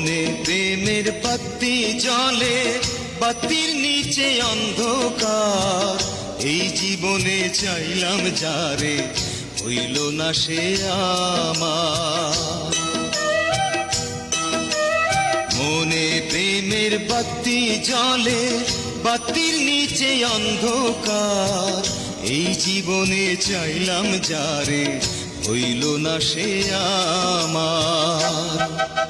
মনে প্রেমের বাতি জ্বলে, বাতির নিচে অন্ধকার। এই জীবনে চাইলাম যারে, হইল না সে আমার। মনে প্রেমের বাতি জ্বলে, বাতির নিচে অন্ধকার। এই জীবনে চাইলাম যারে, হইল না সে আমার।